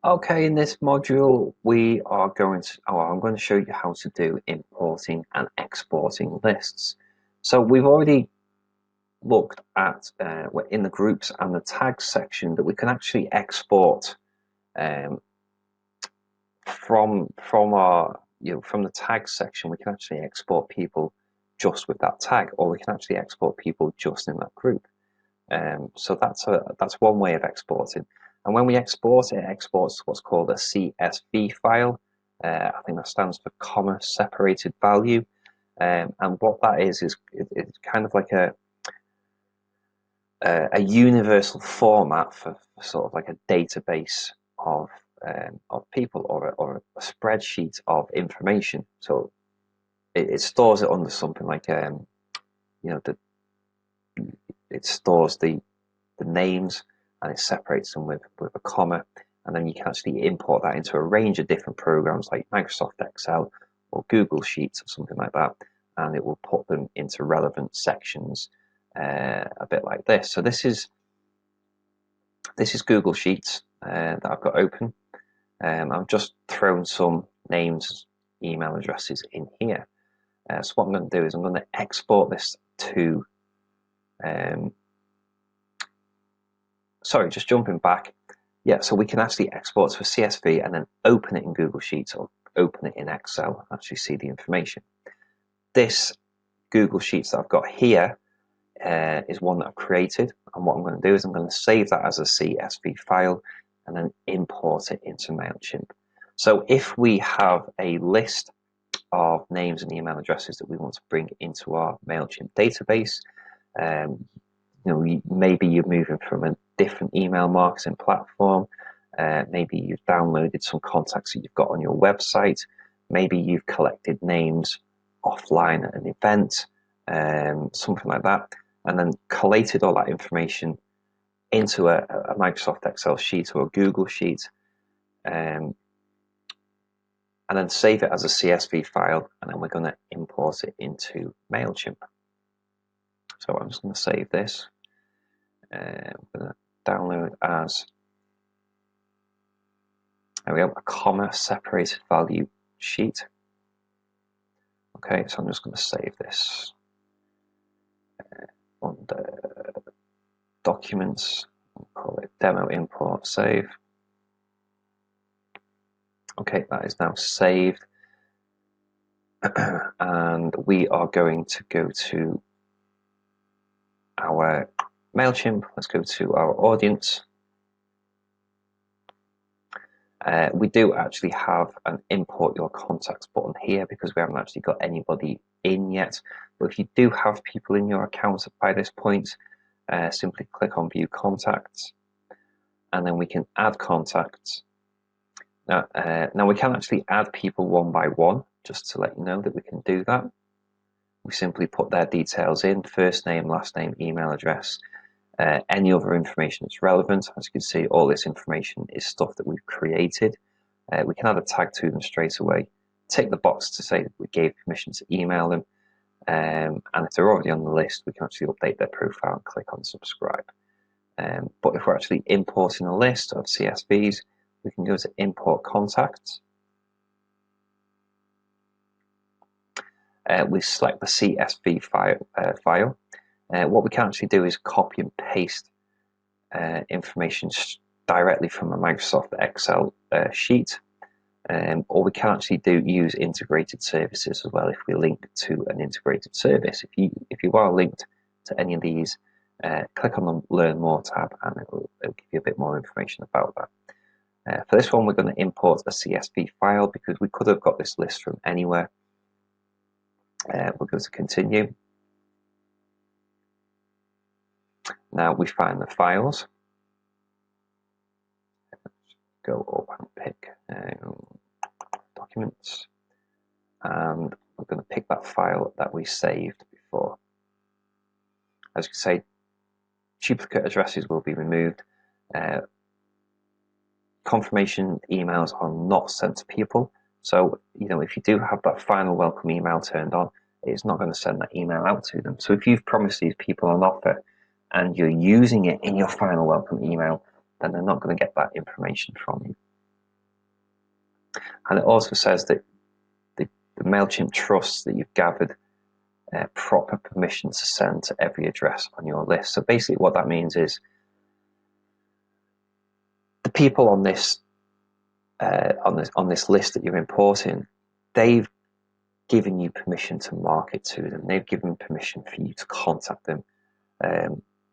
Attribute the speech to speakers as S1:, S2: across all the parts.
S1: Okay, in this module, I'm going to show you how to do importing and exporting lists. So we've already looked at, we're in the groups and the tags section, that we can actually export um, from our, from the tags section. We can actually export people just with that tag, or we can actually export people just in that group. So that's one way of exporting. And when we export, it exports what's called a CSV file. I think that stands for comma separated value. And what that is it's kind of like a universal format for sort of like a database of people, or a spreadsheet of information. So it stores it under something like it stores the names, and it separates them with a comma, and then you can actually import that into a range of different programs like Microsoft Excel or Google Sheets or something like that, and it will put them into relevant sections, a bit like this. So this is Google Sheets that I've got open. I've just thrown some names, email addresses in here. So what I'm going to do is I'm going to export this to sorry, just jumping back. Yeah, so we can actually export to a CSV and then open it in Google Sheets or open it in Excel and actually see the information. This Google Sheets that I've got here is one that I've created, and what I'm going to do is I'm going to save that as a CSV file and then import it into Mailchimp. So if we have a list of names and email addresses that we want to bring into our Mailchimp database, maybe you're moving from a different email marketing platform. Maybe you've downloaded some contacts that you've got on your website. Maybe you've collected names offline at an event, something like that, and then collated all that information into a Microsoft Excel sheet or a Google sheet, and then save it as a CSV file, and then we're going to import it into Mailchimp. So I'm just going to save this. I'm going to download as, there we go, a comma separated value sheet. Okay, so I'm just going to save this under documents, call it demo import save. Okay, that is now saved. And we are going to go to our Mailchimp. Let's go to our audience. We do actually have an import your contacts button here because we haven't actually got anybody in yet. But if you do have people in your account by this point, simply click on view contacts, and then we can add contacts. Now we can actually add people one by one, just to let you know that we can do that. We simply put their details in: first name, last name, email address, any other information that's relevant. As you can see, all this information is stuff that we've created. We can add a tag to them straight away, tick the box to say that we gave permission to email them, and if they're already on the list, we can actually update their profile and click on subscribe. But if we're actually importing a list of CSVs, we can go to import contacts. We select the CSV file. What we can actually do is copy and paste information directly from a Microsoft Excel sheet, or we can actually use integrated services as well if we link to an integrated service. If you are linked to any of these, click on the Learn More tab, and it'll give you a bit more information about that. For this one, we're going to import a CSV file because we could have got this list from anywhere. We'll go to continue. Now we find the files. Go up and pick documents, and we're going to pick that file that we saved before. As you can see, duplicate addresses will be removed. Confirmation emails are not sent to people. So, if you do have that final welcome email turned on, it's not going to send that email out to them. So if you've promised these people an offer and you're using it in your final welcome email, then they're not going to get that information from you. And it also says that the Mailchimp trusts that you've gathered proper permission to send to every address on your list. So basically what that means is the people on this list that you're importing, they've given you permission to market to them. They've given permission for you to contact them.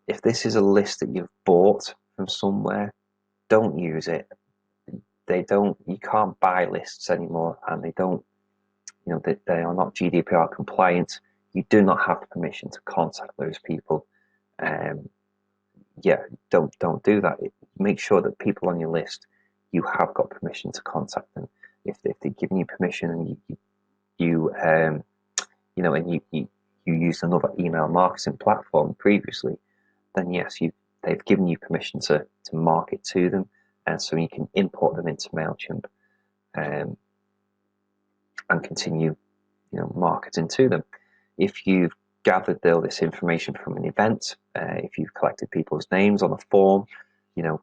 S1: If this is a list that you've bought from somewhere, don't use it. You can't buy lists anymore, and they don't, they are not GDPR compliant. You do not have permission to contact those people. Don't do that. Make sure that people on your list, you have got permission to contact them. If they've given you permission and you used another email marketing platform previously, then yes, they've given you permission to market to them, and so you can import them into Mailchimp and continue, marketing to them. If you've gathered all this information from an event, if you've collected people's names on a form,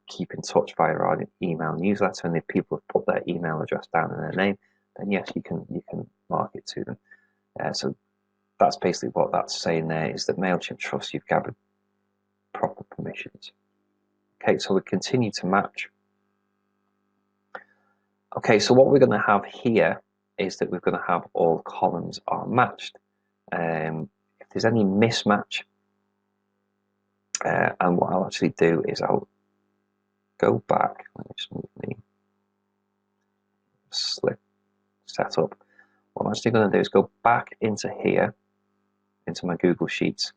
S1: keep in touch via our email newsletter, and if people have put their email address down in their name, then yes, you can market to them. So that's basically what that's saying there, is that Mailchimp trusts you've gathered proper permissions. Okay, so we continue to match. Okay, so what we're going to have here is that we're going to have all columns are matched. If there's any mismatch, and what I'll actually do is I'll go back. Let me just move the slip setup. What I'm actually going to do is go back into here, into my Google Sheets.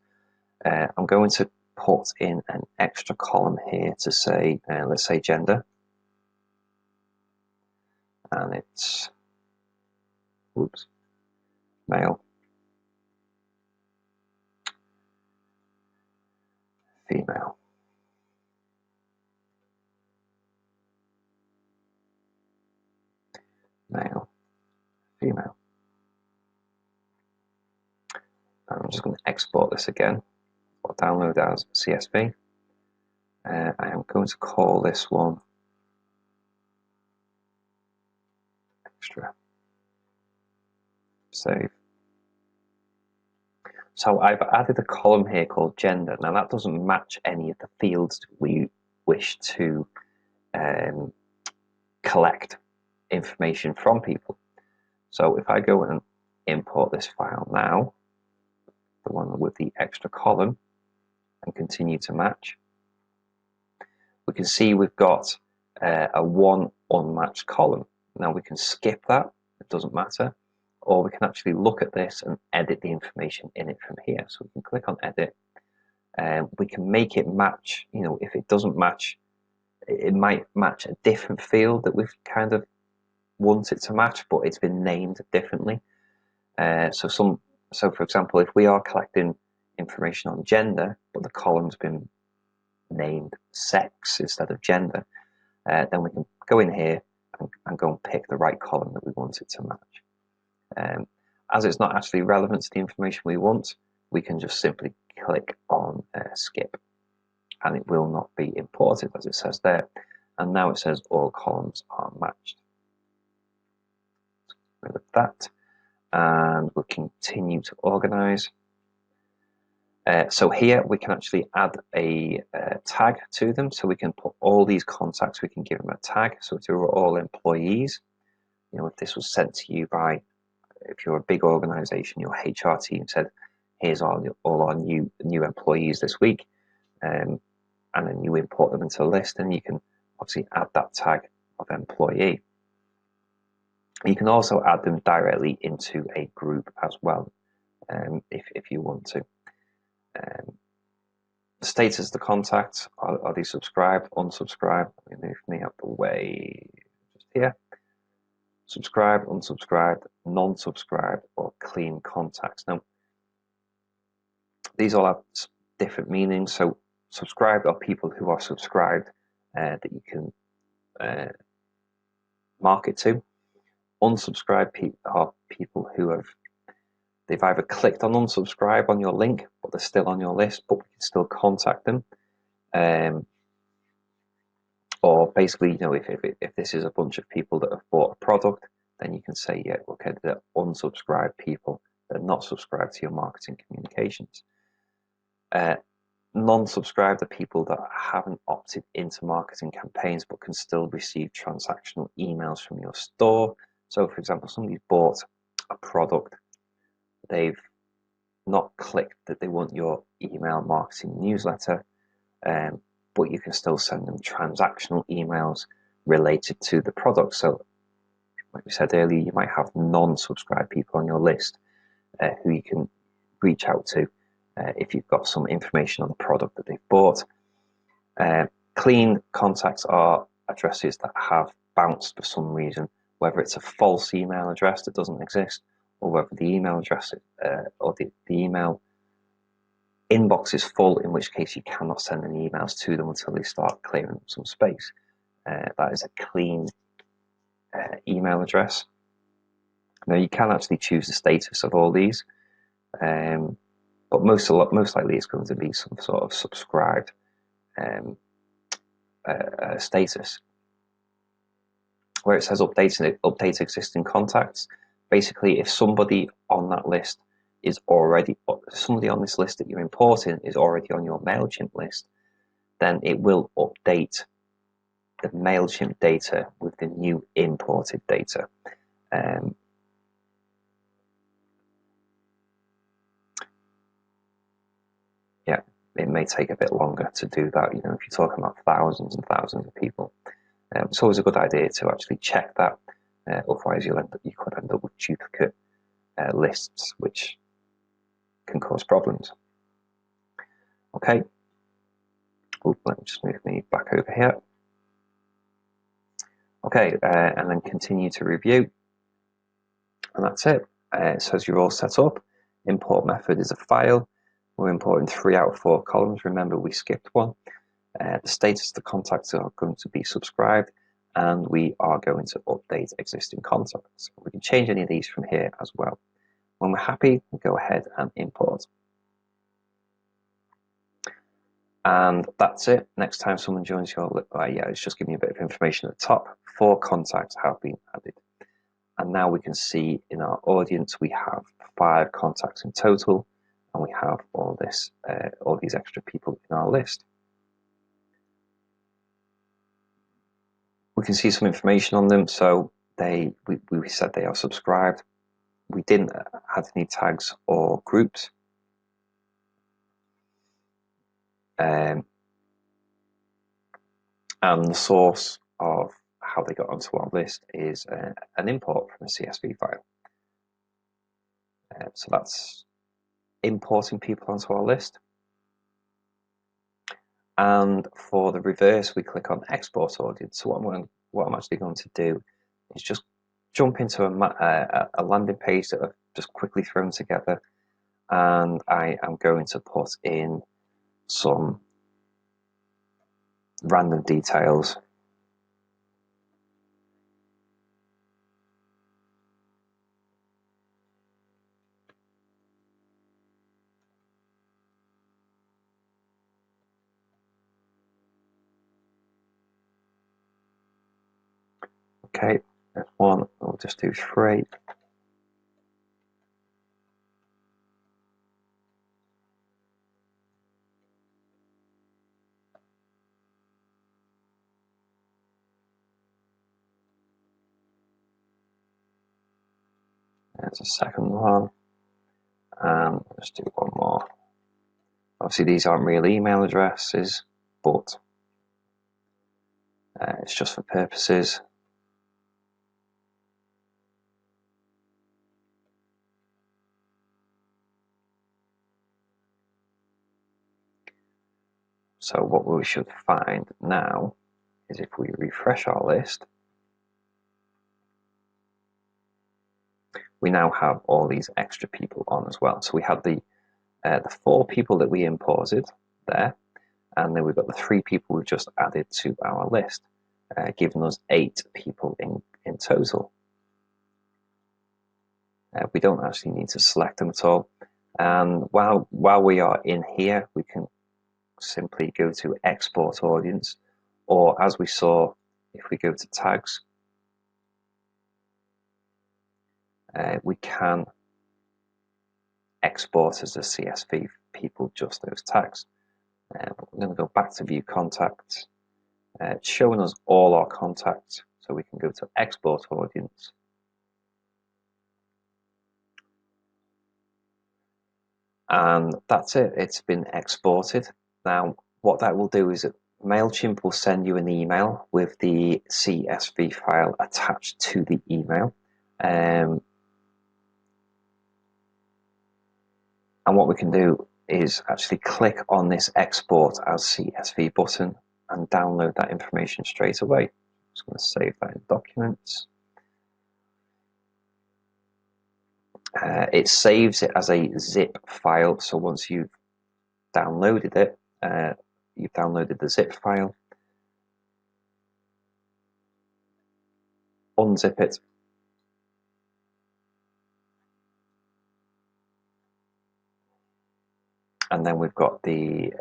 S1: I'm going to put in an extra column here to say, let's say gender, and it's male, female, male, female. And I'm just going to export this again, or download as CSV. I am going to call this one extra. Save. So I've added a column here called gender. Now that doesn't match any of the fields we wish to collect information from people. So if I go and import this file now, the one with the extra column, and continue to match, we can see we've got a one unmatched column. Now we can skip that, it doesn't matter, or we can actually look at this and edit the information in it from here. So we can click on edit, and we can make it match. If it doesn't match, it might match a different field that we've kind of want it to match, but it's been named differently. So for example, if we are collecting information on gender, but the column's been named sex instead of gender, then we can go in here and go and pick the right column that we want it to match. As it's not actually relevant to the information we want, we can just simply click on skip, and it will not be imported, as it says there. And now it says all columns are matched. Rid of that, and we'll continue to organize. So here we can actually add a tag to them, so we can put all these contacts, we can give them a tag. So if they're all employees, if this was sent to you by, if you're a big organization, your HR team said, here's all our new employees this week, and then you import them into a list, and you can obviously add that tag of employee. You can also add them directly into a group as well, if you want to. The status of the contacts, are they subscribed, unsubscribed? Let me move me out the way, just here. Subscribed, unsubscribed, non-subscribed, or clean contacts. Now, these all have different meanings. So subscribed are people who are subscribed that you can market to. Unsubscribed are people who they've either clicked on unsubscribe on your link, but they're still on your list, but we can still contact them. Or basically, if this is a bunch of people that have bought a product, then you can say, yeah, okay, they're unsubscribed people. They're not subscribed to your marketing communications. Non-subscribed are people that haven't opted into marketing campaigns but can still receive transactional emails from your store. So, for example, somebody's bought a product, they've not clicked that they want your email marketing newsletter, but you can still send them transactional emails related to the product. So, like we said earlier, you might have non-subscribed people on your list who you can reach out to if you've got some information on the product that they've bought. Clean contacts are addresses that have bounced for some reason, whether it's a false email address that doesn't exist, or whether the email address or the email inbox is full, in which case you cannot send any emails to them until they start clearing up some space. That is a clean email address. Now, you can actually choose the status of all these, but most likely it's going to be some sort of subscribed status. Where it says update existing contacts, basically if somebody on that list is already, somebody on this list that you're importing is already on your Mailchimp list, then it will update the Mailchimp data with the new imported data. Yeah, it may take a bit longer to do that. If you're talking about thousands and thousands of people, it's always a good idea to actually check that. Otherwise, you could end up with duplicate lists, which can cause problems. Okay. Let me just move me back over here. Okay, and then continue to review. And that's it. It says you're all set up. Import method is a file. We're importing 3 out of 4 columns. Remember, we skipped one. The status of the contacts are going to be subscribed, and we are going to update existing contacts. We can change any of these from here as well. When we're happy, we go ahead and import. And that's it. Next time someone joins your it's just giving you a bit of information at the top. 4 contacts have been added. And now we can see in our audience we have 5 contacts in total, and we have all these extra people in our list. We can see some information on them. So we said they are subscribed. We didn't add any tags or groups. And the source of how they got onto our list is an import from a CSV file. So that's importing people onto our list. And for the reverse, we click on export audience. So what I'm actually going to do is just jump into a landing page that I've just quickly thrown together, and I am going to put in some random details. Okay, there's 1. We'll just do 3. There's a second one, and let's do 1 more. Obviously, these aren't real email addresses, but it's just for purposes. So what we should find now is if we refresh our list, we now have all these extra people on as well. So we had the 4 people that we imported there, and then we've got the 3 people we've just added to our list, giving us 8 people in total. We don't actually need to select them at all. And while we are in here, we can simply go to export audience, or as we saw, if we go to tags, we can export as a CSV for people just those tags. We're going to go back to view contacts. It's showing us all our contacts, so we can go to export audience. And that's it, it's been exported. Now, what that will do is that Mailchimp will send you an email with the CSV file attached to the email. And what we can do is actually click on this export as CSV button and download that information straight away. I'm just going to save that in documents. It saves it as a zip file, so once you've downloaded it, you've downloaded the zip file, unzip it, and then we've got the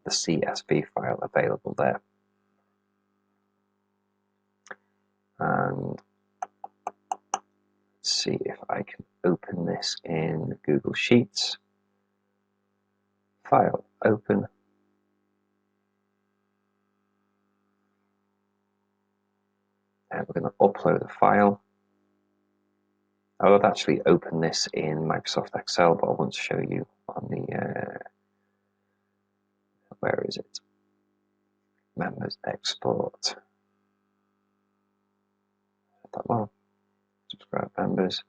S1: CSV file available there. And let's see if I can open this in Google Sheets. File, open. And we're going to upload a file. I would actually open this in Microsoft Excel, but I want to show you on the, where is it? Members export. That one. Subscribe members.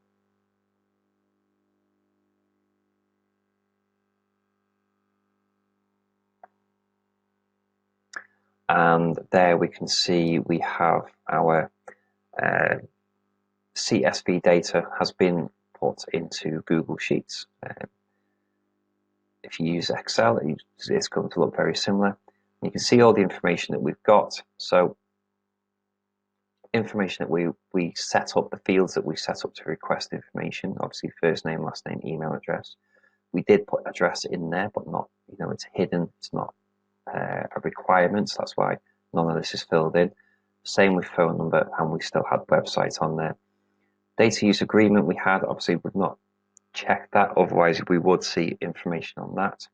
S1: And there we can see we have our CSV data has been put into Google Sheets. If you use Excel, it's going to look very similar. You can see all the information that we've got. So information that we set up, the fields that we set up to request information, obviously first name, last name, email address. We did put address in there, but not, it's hidden. It's not a requirement, so that's why none of this is filled in. Same with phone number, and we still had website on there. Data use agreement we had, obviously we've not checked that, otherwise we would see information on that.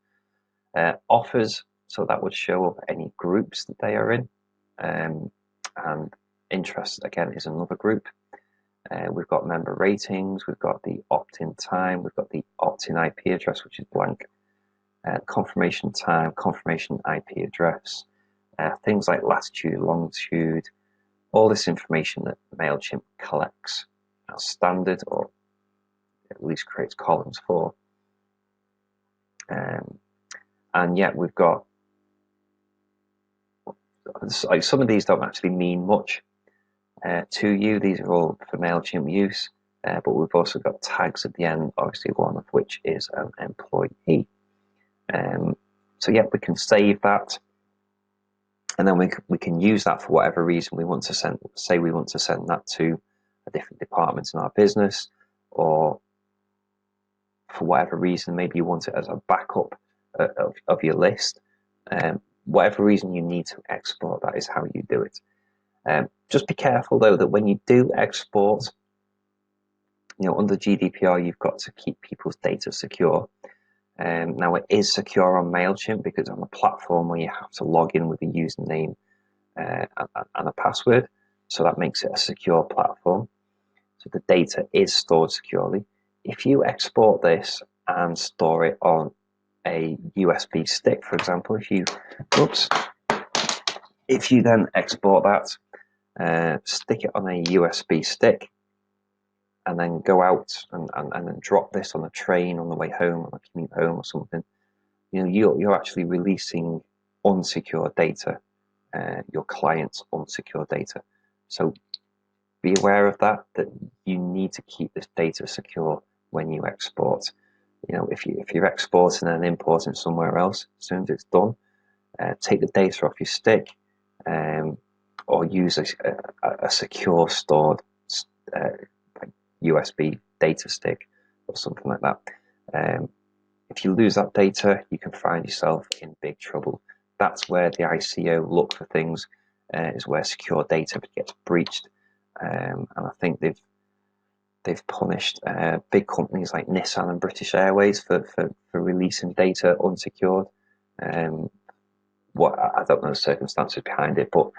S1: Offers, so that would show up any groups that they are in, and interests again is another group. We've got member ratings, we've got the opt-in time, we've got the opt-in IP address, which is blank, confirmation time, confirmation IP address, things like latitude, longitude, all this information that Mailchimp collects as standard, or at least creates columns for. And yet we've got, like, some of these don't actually mean much to you. These are all for Mailchimp use, but we've also got tags at the end, obviously one of which is an employee. So yeah, we can save that, and then we can use that for whatever reason we want to send. Say we want to send that to a different department in our business, or for whatever reason, maybe you want it as a backup of your list. Whatever reason you need to export, that is how you do it. Just be careful though that when you do export, under GDPR, you've got to keep people's data secure. Now it is secure on Mailchimp because on a platform where you have to log in with a username and a password, so that makes it a secure platform. So the data is stored securely. If you export this and store it on a USB stick, for example, if you then export that, stick it on a USB stick, and then go out and then drop this on a train on the way home, on a commute home or something, you're actually releasing unsecure data, your client's unsecure data. So be aware of that you need to keep this data secure when you export. If you're exporting and importing somewhere else, as soon as it's done, take the data off your stick, or use a secure stored USB data stick or something like that. If you lose that data, you can find yourself in big trouble that's where the ICO look for things, is where secure data gets breached. And I think they've punished big companies like Nissan and British Airways for releasing data unsecured. What I don't know the circumstances behind it, but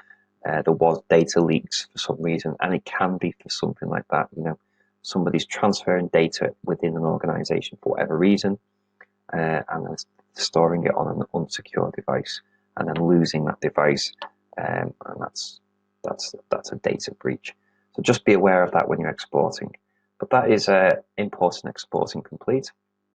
S1: there was data leaks for some reason, and it can be for something like that. Somebody's transferring data within an organization for whatever reason, and then storing it on an unsecured device, and then losing that device, and that's a data breach. So just be aware of that when you're exporting. But that is importing and exporting complete.